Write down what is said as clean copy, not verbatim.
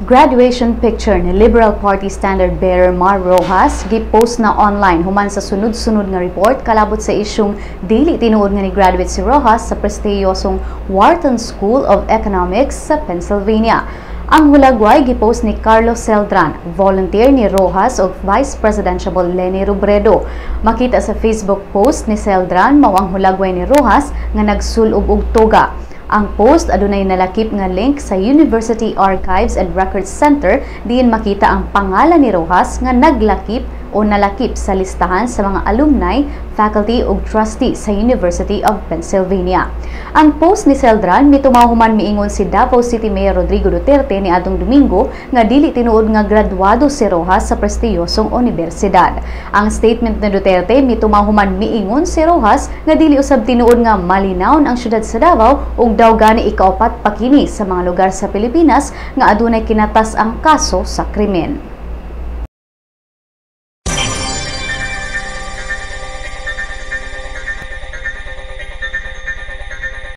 Graduation picture ni Liberal Party standard bearer Mar Roxas gipost na online human sa sunod-sunod nga report kalabot sa isyung dili tinuod nga ni graduate si Roxas sa prestiyosong Wharton School of Economics sa Pennsylvania. Ang hulagway gipost ni Carlos Celdran, volunteer ni Roxas ug Vice Presidential Leni Robredo. Makita sa Facebook post ni Celdran mao ang hulagway ni Roxas nga nagsulob og tuga. Ang post adunay nalakip nga link sa University Archives and Records Center diin makita ang pangalan ni Roxas nga naglakip o nalakip sa listahan sa mga alumni, faculty ug trustee sa University of Pennsylvania. Ang post ni Celdran mitumaw human miingon si Davao City Mayor Rodrigo Duterte ni adtong Domingo nga dili tinuod nga graduado si Roxas sa prestiyosong universidad. Ang statement ni Duterte mitumaw human miingon si Roxas nga dili usab tinuod nga malinawon ang syudad sa Davao ug daw gani ikaapat pa kini sa mga lugar sa Pilipinas nga adunay kinatas ang kaso sa krimen.